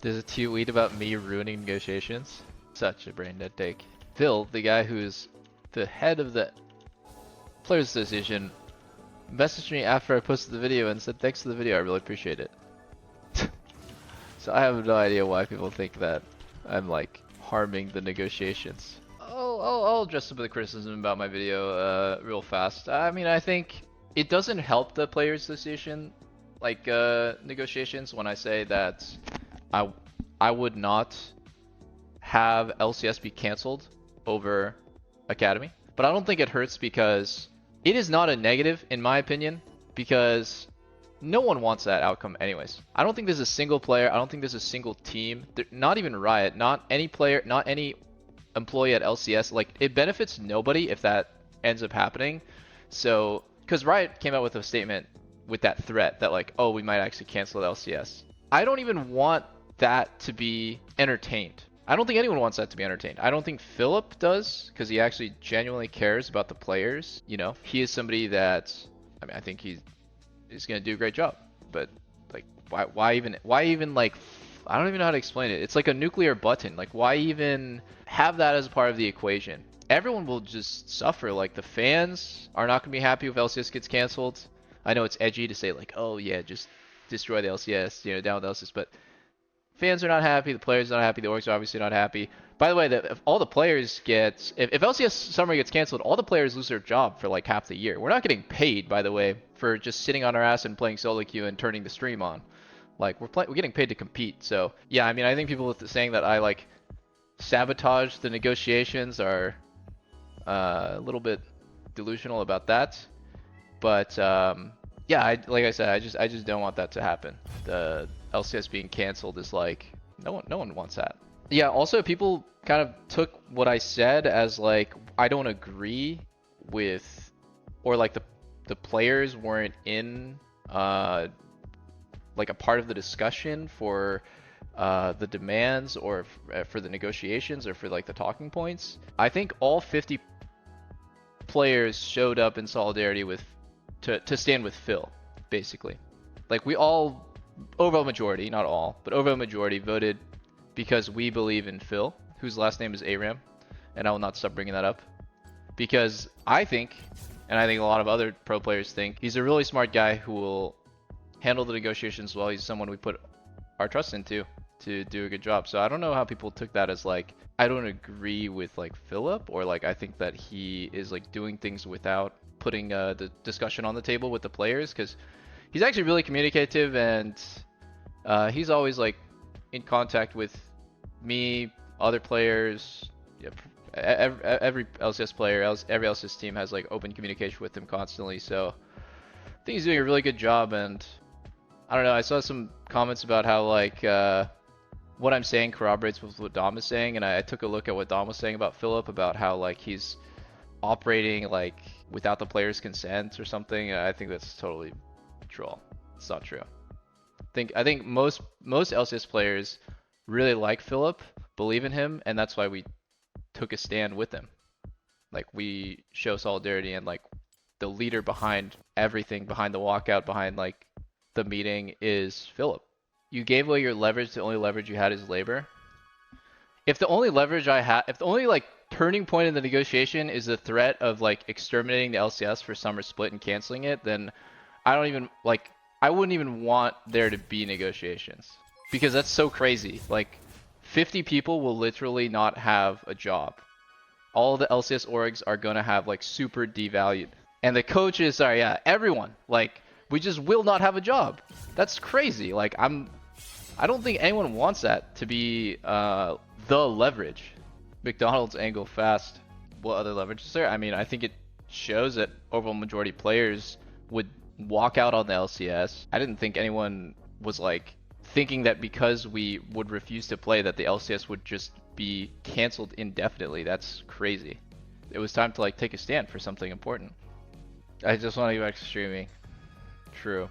There's a tweet about me ruining negotiations. Such a brain dead take. Phil, the guy who's the head of the Players Association, messaged me after I posted the video and said, thanks for the video, I really appreciate it. So I have no idea why people think that I'm like harming the negotiations. I'll address some of the criticism about my video real fast. I mean, I think it doesn't help the Players Association like negotiations when I say that I would not have LCS be cancelled over Academy. But I don't think it hurts because it is not a negative in my opinion, because no one wants that outcome anyways. I don't think there's a single player, I don't think there's a single team, not even Riot, not any player, not any employee at LCS, like it benefits nobody if that ends up happening. So, because Riot came out with a statement with that threat that like, oh, we might actually cancel the LCS. I don't even want that to be entertained. I don't think anyone wants that to be entertained. I don't think Philip does, because he actually genuinely cares about the players. You know, he is somebody that, I mean, I think he's gonna do a great job. But like, why even like, I don't even know how to explain it. It's like a nuclear button. Like, why even have that as a part of the equation? Everyone will just suffer. Like, the fans are not gonna be happy if LCS gets canceled. I know it's edgy to say like, oh yeah, just destroy the LCS, you know, down with the LCS, but fans are not happy, the players are not happy, the orgs are obviously not happy. By the way, if all the players get, if LCS summer gets canceled, all the players lose their job for like half the year. We're not getting paid, by the way, for just sitting on our ass and playing solo queue and turning the stream on. Like, we're getting paid to compete. So yeah, I mean, I think people saying that I like sabotage the negotiations are a little bit delusional about that. But yeah, like I said, I just don't want that to happen. The LCS being canceled is like, no one wants that. Yeah, also people kind of took what I said as like, I don't agree with, or like the players weren't in like a part of the discussion for the demands or for the negotiations or for like the talking points. I think all 50 players showed up in solidarity with to stand with Phil, basically. Like, we all, overall majority, not all, but overall majority voted because we believe in Phil, whose last name is Aram, and I will not stop bringing that up. Because I think, and I think a lot of other pro players think, he's a really smart guy who will handle the negotiations well. He's someone we put our trust into to do a good job. So I don't know how people took that as like, I don't agree with like Philip, or like I think that he is like doing things without putting the discussion on the table with the players, because he's actually really communicative, and he's always like in contact with me, other players, yeah, every LCS player, every LCS team has like open communication with him constantly. So I think he's doing a really good job. And I don't know, I saw some comments about how like what I'm saying corroborates with what Dom is saying, and I took a look at what Dom was saying about Philip, about how like he's operating like without the player's consent or something. I think that's totally troll. It's not true. I think most LCS players really like Philip, believe in him, and that's why we took a stand with him. Like, we show solidarity, and like the leader behind everything, behind the walkout, behind like the meeting, is Philip. You gave away your leverage. The only leverage you had is labor. If the only leverage I had, if the only like turning point in the negotiation is the threat of like exterminating the LCS for summer split and canceling it, then I don't even like, I wouldn't even want there to be negotiations, because that's so crazy. Like, 50 people will literally not have a job. All the LCS orgs are gonna have like super devalued, and the coaches, sorry, yeah, everyone, like, we just will not have a job. That's crazy. Like, I don't think anyone wants that to be the leverage. McDonald's angle fast. What other leverage is there? I mean, I think it shows that overall majority players would walk out on the LCS. I didn't think anyone was like thinking that because we would refuse to play that the LCS would just be canceled indefinitely. That's crazy. It was time to like take a stand for something important. I just want to go back to streaming. True.